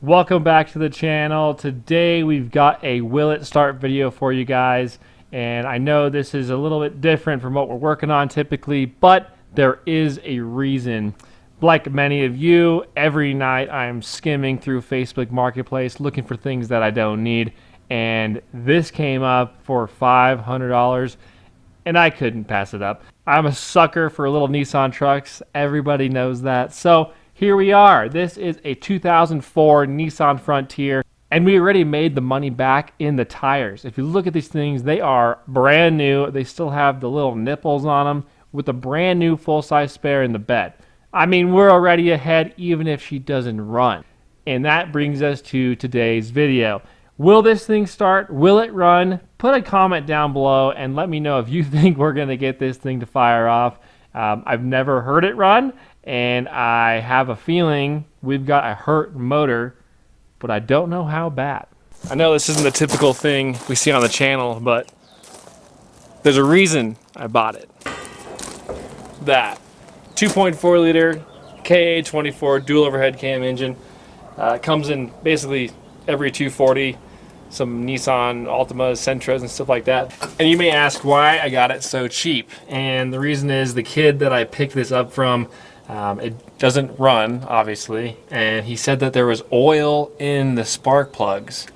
Welcome back to the channel. Today we've got a will it start video for you guys, and I know this is a little bit different from what we're working on typically, but there is a reason. Like many of you, every night I'm skimming through Facebook Marketplace looking for things that I don't need, and this came up for $500 and I couldn't pass it up. I'm a sucker for little Nissan trucks. Everybody knows that. So here we are. This is a 2004 Nissan Frontier, and we already made the money back in the tires. If you look at these things, they are brand new. They still have the little nipples on them with a brand new full-size spare in the bed. I mean, we're already ahead even if she doesn't run. And that brings us to today's video. Will this thing start? Will it run? Put a comment down below and let me know if you think we're going to get this thing to fire off. I've never heard it run, and I have a feeling we've got a hurt motor, but I don't know how bad. I know this isn't the typical thing we see on the channel, but there's a reason I bought it. That 2.4 liter KA24 dual overhead cam engine comes in basically every 240, some Nissan Altimas, Sentras, and stuff like that. And you may ask why I got it so cheap. And the reason is the kid that I picked this up from, it doesn't run, obviously, and he said that there was oil in the spark plugs,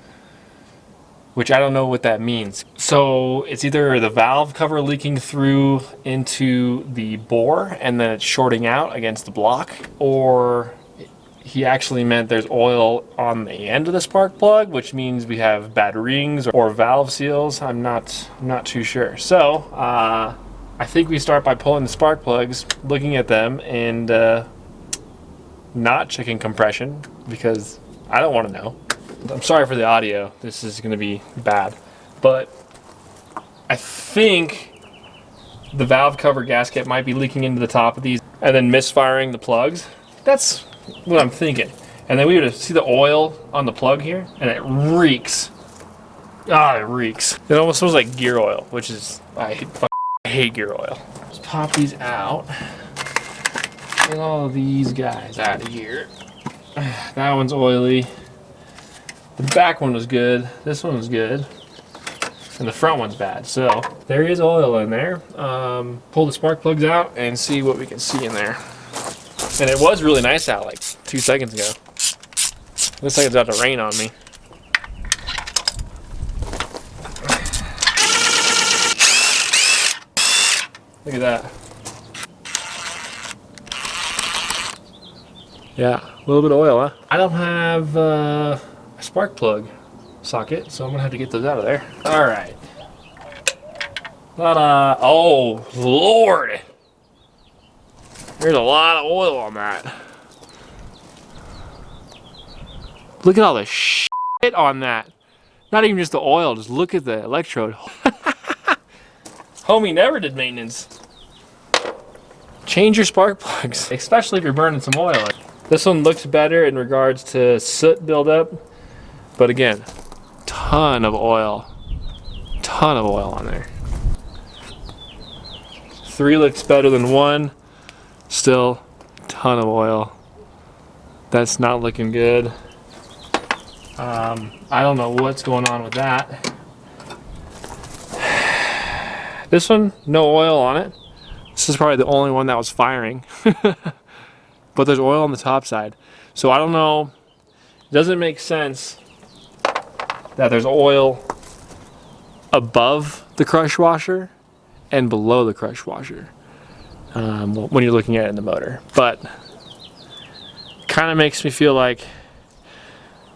which I don't know what that means. So it's either the valve cover leaking through into the bore and then it's shorting out against the block, or he actually meant there's oil on the end of the spark plug, which means we have bad rings or valve seals. I'm not too sure. So I think we start by pulling the spark plugs, looking at them, and not checking compression, because I don't want to know. I'm sorry for the audio. This is going to be bad, but I think the valve cover gasket might be leaking into the top of these and then misfiring the plugs. That's what I'm thinking. And then we would see the oil on the plug here, and it reeks. Ah, it reeks. It almost smells like gear oil, which is, I hate gear oil. Let's pop these out. Get all of these guys out of here. That one's oily. The back one was good. This one was good. And the front one's bad. So there is oil in there. Pull the spark plugs out and see what we can see in there. And it was really nice out like 2 seconds ago. Looks like it's about to rain on me. Look at that. Yeah, a little bit of oil, huh? I don't have a spark plug socket, so I'm gonna have to get those out of there. All right. Ta-da. Oh, Lord. There's a lot of oil on that. Look at all the shit on that. Not even just the oil, just look at the electrode. Homie never did maintenance. Change your spark plugs, especially if you're burning some oil. This one looks better in regards to soot buildup, but again, ton of oil. Ton of oil on there. 3 looks better than 1. Still, ton of oil. That's not looking good. I don't know what's going on with that. This one, no oil on it. This is probably the only one that was firing. But there's oil on the top side. So I don't know. It doesn't make sense that there's oil above the crush washer and below the crush washer. When you're looking at it in the motor, but kind of makes me feel like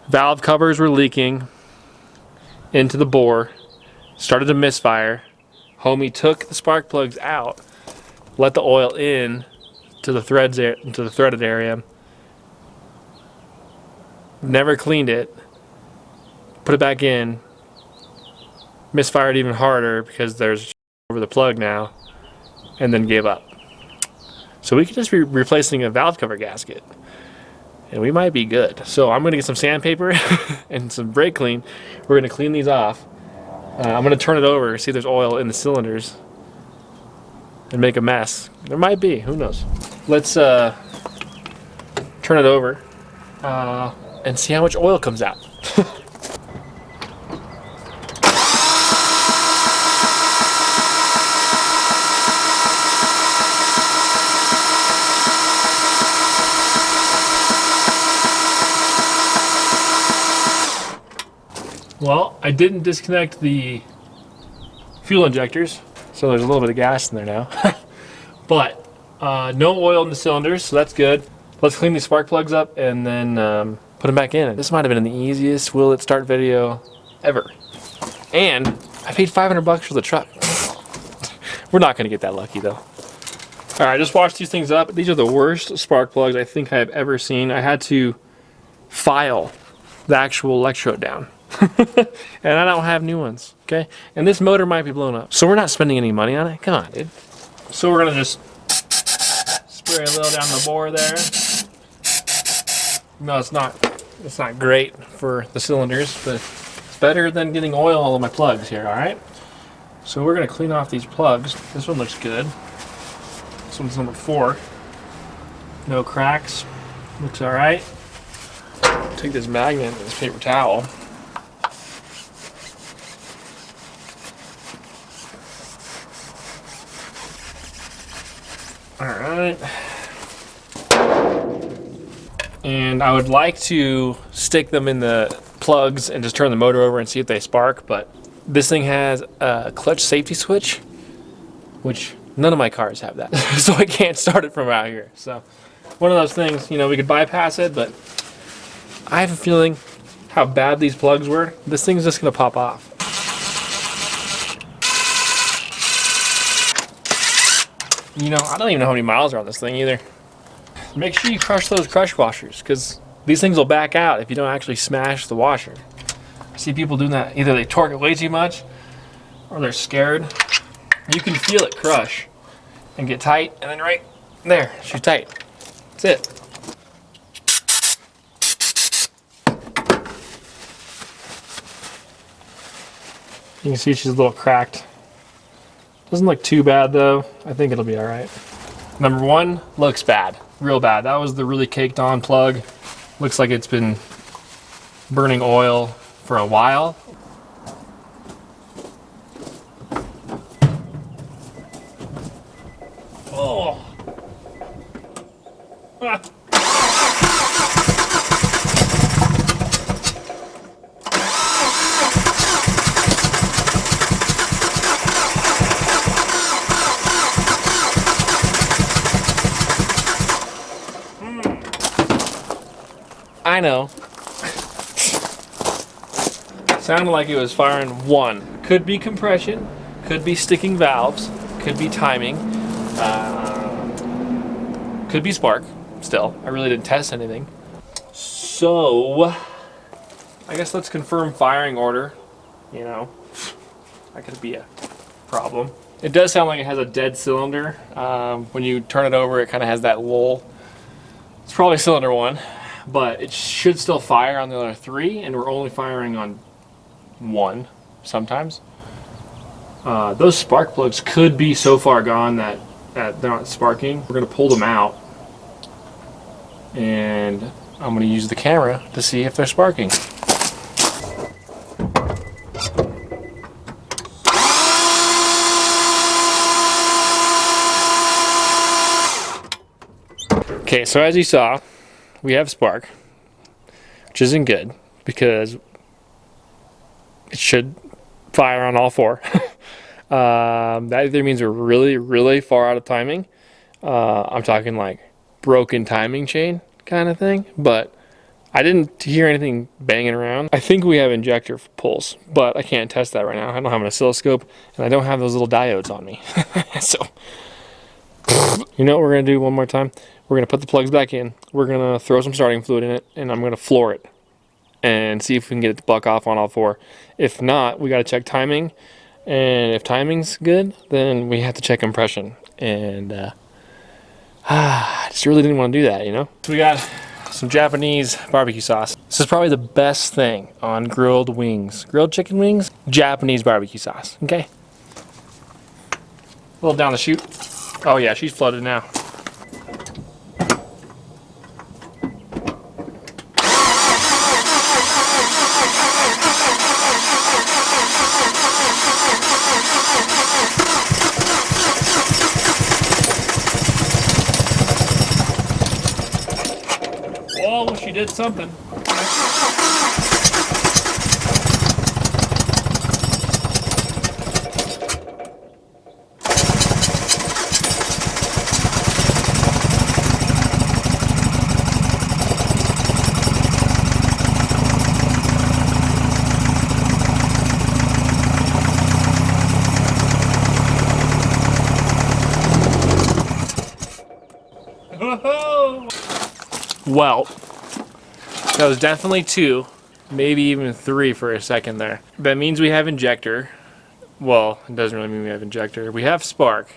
valve covers were leaking into the bore, started to misfire. Homie took the spark plugs out, let the oil in to the threads into the threaded area, never cleaned it, put it back in, misfired even harder because there's over the plug now, and then gave up. So we could just be replacing a valve cover gasket, and we might be good. So I'm gonna get some sandpaper and some brake clean. We're gonna clean these off. I'm gonna turn it over, see if there's oil in the cylinders, and make a mess. There might be, who knows? Let's turn it over. and see how much oil comes out. Well, I didn't disconnect the fuel injectors, so there's a little bit of gas in there now. But no oil in the cylinders, so that's good. Let's clean these spark plugs up and then put them back in. This might have been the easiest will it start video ever. And I paid $500 for the truck. We're not gonna get that lucky though. All right, I just washed these things up. These are the worst spark plugs I think I have ever seen. I had to file the actual electrode down. And I don't have new ones, okay? And this motor might be blown up. So we're not spending any money on it. Come on, dude. So we're gonna just spray a little down the bore there. No, it's not great for the cylinders, but it's better than getting oil all of my plugs here, all right? So we're gonna clean off these plugs. This one looks good. This one's number 4. No cracks. Looks all right. Take this magnet and this paper towel. All right. And I would like to stick them in the plugs and just turn the motor over and see if they spark, but this thing has a clutch safety switch, which none of my cars have that. So I can't start it from out here. So one of those things, you know, we could bypass it, but I have a feeling how bad these plugs were, this thing's just gonna pop off. You know, I don't even know how many miles are on this thing either. Make sure you crush those crush washers, because these things will back out if you don't actually smash the washer. I see people doing that. Either they torque it way too much, or they're scared. You can feel it crush and get tight, and then right there, she's tight. That's it. You can see she's a little cracked. Doesn't look too bad though. I think it'll be all right. Number 1 looks bad, real bad. That was the really caked on plug. Looks like it's been burning oil for a while. Oh. Ah. I know. Sounded like it was firing 1. Could be compression, could be sticking valves, could be timing, could be spark. Still, I really didn't test anything. So, I guess let's confirm firing order. You know, that could be a problem. It does sound like it has a dead cylinder. When you turn it over, it kind of has that lull. It's probably cylinder 1. But it should still fire on the other 3, and we're only firing on 1 sometimes. Those spark plugs could be so far gone that they're not sparking. We're going to pull them out, and I'm going to use the camera to see if they're sparking. Okay, so as you saw, we have spark, which isn't good because it should fire on all 4. That either means we're really, really far out of timing. I'm talking like broken timing chain kind of thing, but I didn't hear anything banging around. I think we have injector pulse, but I can't test that right now. I don't have an oscilloscope, and I don't have those little diodes on me. So, you know what we're gonna do one more time? We're going to put the plugs back in. We're going to throw some starting fluid in it, and I'm going to floor it and see if we can get it to buck off on all 4. If not, we got to check timing. And if timing's good, then we have to check compression. And I just really didn't want to do that, you know? So we got some Japanese barbecue sauce. This is probably the best thing on grilled wings. Grilled chicken wings, Japanese barbecue sauce, okay? A little down the chute. Oh yeah, she's flooded now. did something. Well, that was definitely 2, maybe even 3 for a second there. That means we have injector. Well, it doesn't really mean we have injector. We have spark.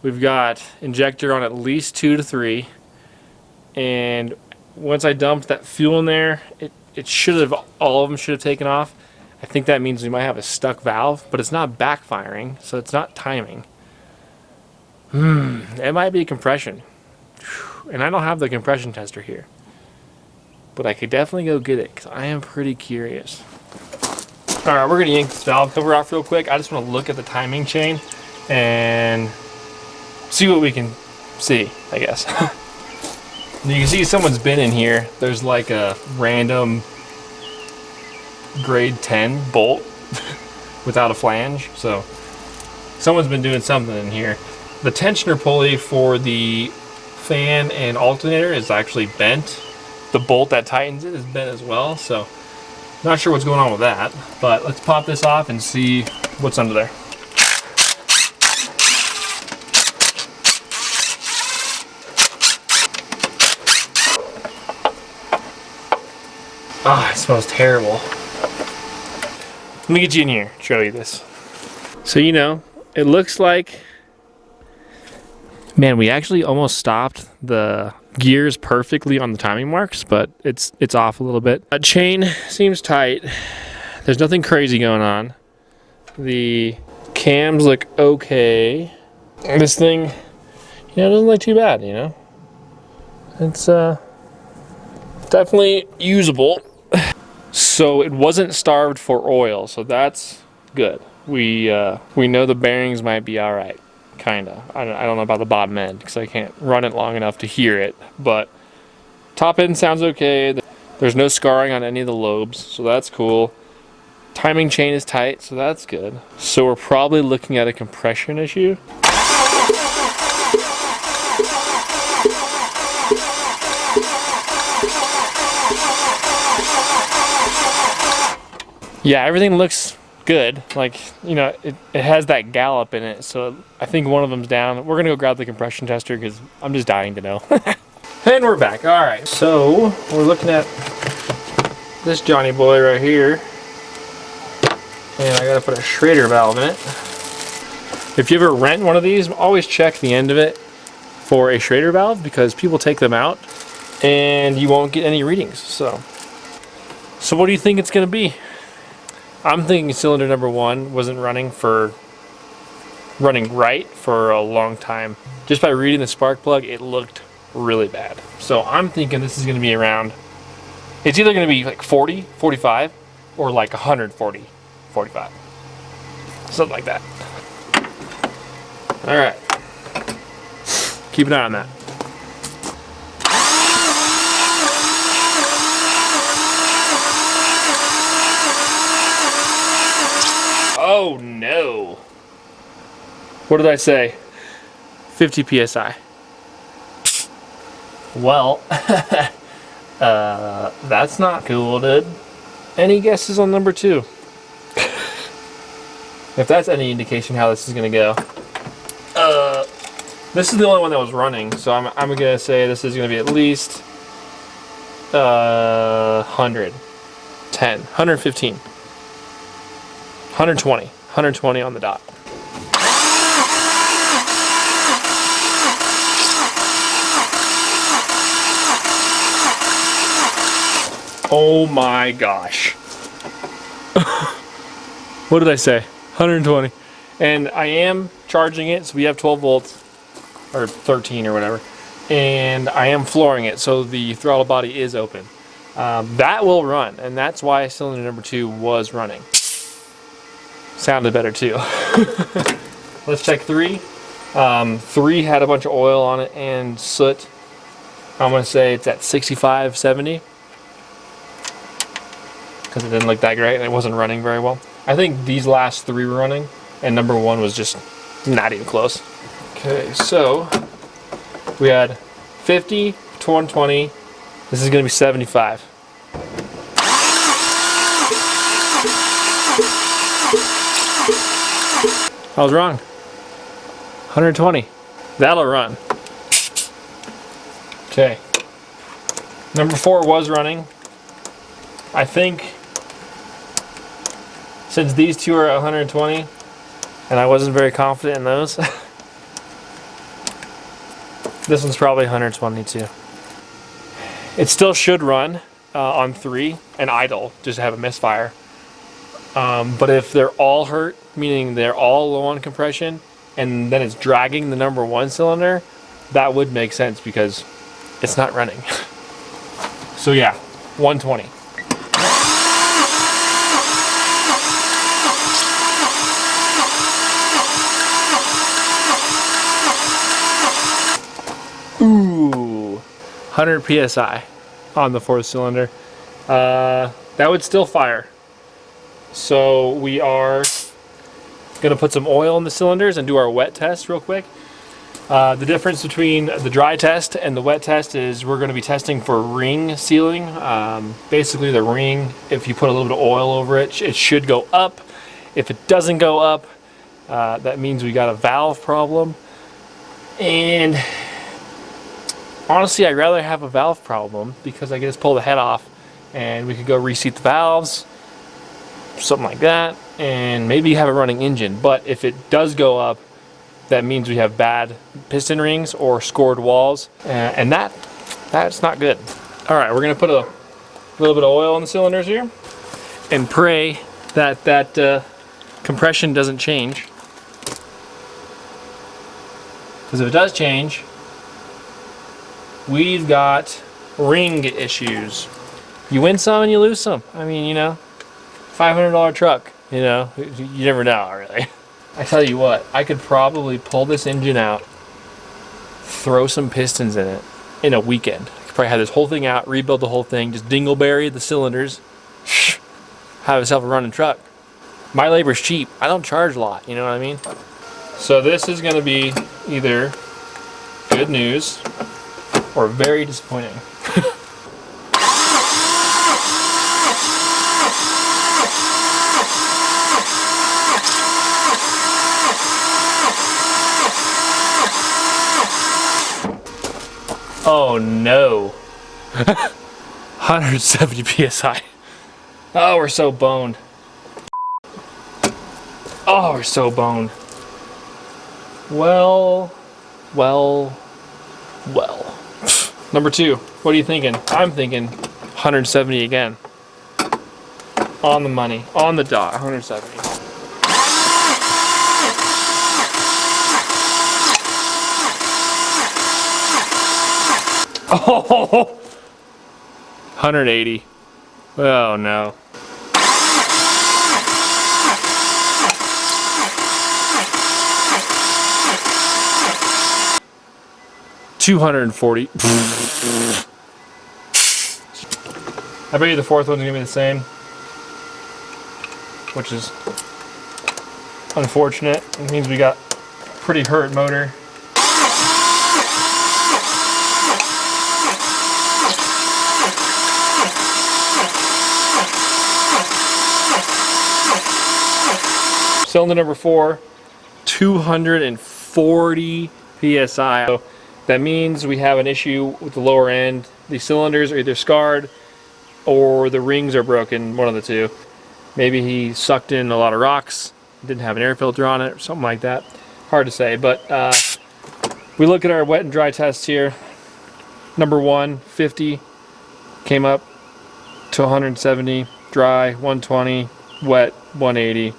We've got injector on at least 2 to 3. And once I dumped that fuel in there, it should have, all of them should have taken off. I think that means we might have a stuck valve, but it's not backfiring, so it's not timing. It might be compression. And I don't have the compression tester here, but I could definitely go get it because I am pretty curious. All right, we're gonna yank this valve cover off real quick. I just want to look at the timing chain and see what we can see, I guess. You can see someone's been in here. There's like a random grade 10 bolt without a flange, so someone's been doing something in here. The tensioner pulley for the fan and alternator is actually bent. The bolt that tightens it is bent as well, so not sure what's going on with that, but let's pop this off and see what's under there. Ah, it smells terrible. Let me get you in here, show you this. So, you know, it looks like, man, we actually almost stopped the gears perfectly on the timing marks, but it's off a little bit. That chain seems tight. There's nothing crazy going on. The cams look okay. This thing, you know, doesn't look too bad, you know? It's definitely usable. So it wasn't starved for oil, so that's good. We know the bearings might be all right. Kinda. I don't know about the bottom end because I can't run it long enough to hear it, but top end sounds okay. There's no scarring on any of the lobes, so that's cool. Timing chain is tight, so that's good. So we're probably looking at a compression issue. Yeah, everything looks good. Like, you know, it has that gallop in it, so I think one of them's down. We're gonna go grab the compression tester because I'm just dying to know. And we're back. All right, so we're looking at this Johnny boy right here, and I gotta put a Schrader valve in it. If you ever rent one of these, always check the end of it for a Schrader valve because people take them out and you won't get any readings. So what do you think it's gonna be? I'm thinking cylinder number 1 wasn't running right for a long time. Just by reading the spark plug, it looked really bad. So I'm thinking this is going to be around, it's either going to be like 40, 45, or like 140, 45. Something like that. All right. Keep an eye on that. Oh no. What did I say? 50 PSI. Well, that's not cool, dude. Any guesses on number 2? If that's any indication how this is gonna go. This is the only one that was running, so I'm gonna say this is gonna be at least 110, 115. 120 on the dot. Oh my gosh. What did I say? 120. And I am charging it, so we have 12 volts, or 13 or whatever. And I am flooring it, so the throttle body is open. That will run, and that's why cylinder number 2 was running. Sounded better too. Let's check 3. 3 had a bunch of oil on it and soot. I'm gonna say it's at 65, 70. Because it didn't look that great and it wasn't running very well. I think these last 3 were running and number 1 was just not even close. Okay, so we had 50 to 120. This is gonna be 75. I was wrong. 120. That'll run. Okay. Number 4 was running. I think since these 2 are at 120, and I wasn't very confident in those, this one's probably 120 too. It still should run on 3 and idle, just have a misfire. But if they're all hurt, meaning they're all low on compression, and then it's dragging the number 1 cylinder, that would make sense because it's not running. So yeah, 120. Ooh, 100 PSI on the 4th cylinder. That would still fire. So we are gonna put some oil in the cylinders and do our wet test real quick. The difference between the dry test and the wet test is we're gonna be testing for ring sealing. Basically the ring, if you put a little bit of oil over it, it should go up. If it doesn't go up, that means we got a valve problem. And honestly, I'd rather have a valve problem because I can just pull the head off and we could go reseat the valves, something like that, and maybe have a running engine. But if it does go up, that means we have bad piston rings or scored walls, and that's not good. All right, we're gonna put a little bit of oil in the cylinders here and pray that compression doesn't change. Because if it does change, we've got ring issues. You win some and you lose some. I mean, you know, $500 truck, you know, you never know, really. I tell you what, I could probably pull this engine out, throw some pistons in it in a weekend. I could probably have this whole thing out, rebuild the whole thing, just dingleberry the cylinders, have myself a running truck. My labor's cheap. I don't charge a lot, you know what I mean? So this is gonna be either good news or very disappointing. Oh no. 170 PSI. Oh, we're so boned. Oh, we're so boned. Well. Number 2, what are you thinking? I'm thinking 170 again. On the money, on the dot, 170. Oh, 180. Oh no. $240. I bet you the 4th one's gonna be the same, which is unfortunate. It means we got pretty hurt motor. Cylinder number 4, 240 PSI. So that means we have an issue with the lower end. The cylinders are either scarred or the rings are broken, one of the two. Maybe he sucked in a lot of rocks, didn't have an air filter on it, or something like that. Hard to say, but we look at our wet and dry tests here. Number 1, 50, came up to 170, dry, 120, wet, 180.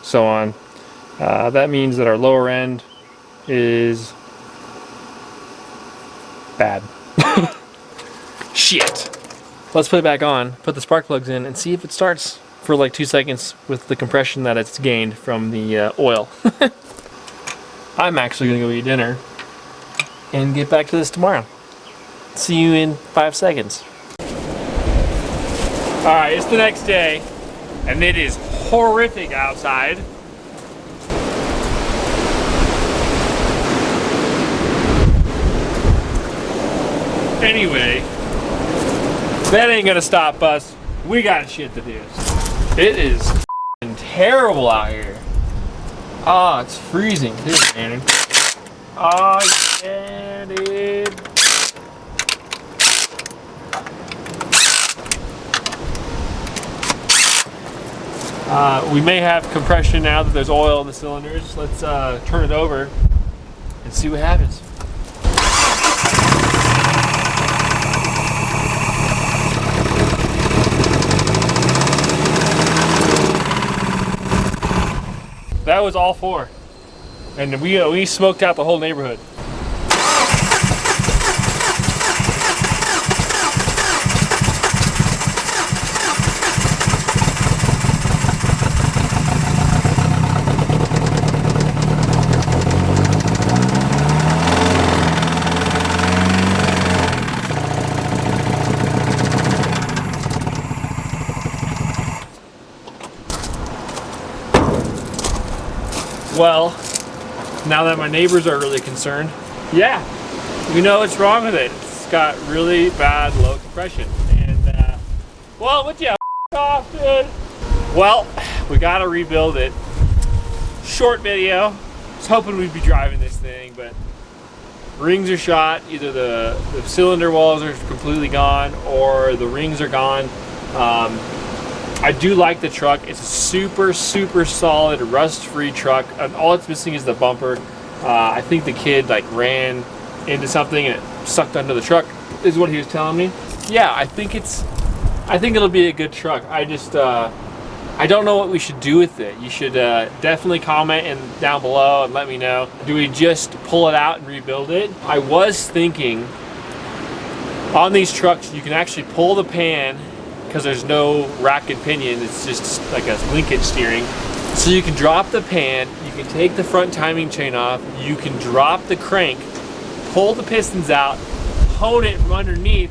So on. That means that our lower end is bad. Shit. Let's put it back on, put the spark plugs in, and see if it starts for like 2 seconds with the compression that it's gained from the oil. I'm actually gonna go eat dinner and get back to this tomorrow. See you in 5 seconds. All right, it's the next day, and it is horrific outside. Anyway, that ain't gonna stop us. We got shit to do. It is terrible out here. Ah, it's freezing. Here, Shannon. Oh, yeah, dude. We may have compression now that there's oil in the cylinders. Let's turn it over and see what happens. That was all four, and we smoked out the whole neighborhood. Well, now that my neighbors are really concerned, yeah, we know what's wrong with it. It's got really bad low compression. And, well, what you off, dude? Well, we gotta rebuild it. Short video. I was hoping we'd be driving this thing, but rings are shot. Either the cylinder walls are completely gone or the rings are gone. I do like the truck. It's a super solid, rust-free truck. And all it's missing is the bumper. I think the kid like ran into something and it sucked under the truck, is what he was telling me. Yeah, I think it'll be a good truck. I just I don't know what we should do with it. You should definitely comment down below and let me know. Do we just pull it out and rebuild it? I was thinking on these trucks you can actually pull the pan, because there's no rack and pinion, it's just like a linkage steering. So you can drop the pan, you can take the front timing chain off, you can drop the crank, pull the pistons out, hone it from underneath,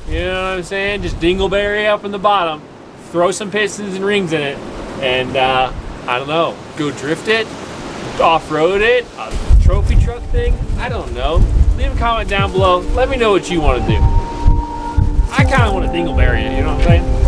you know what I'm saying? Just dingleberry up in the bottom, throw some pistons and rings in it, and I don't know, go drift it, off-road it, a trophy truck thing, I don't know. Leave a comment down below, let me know what you want to do. I kind of want to dingleberry it, you know what I'm saying?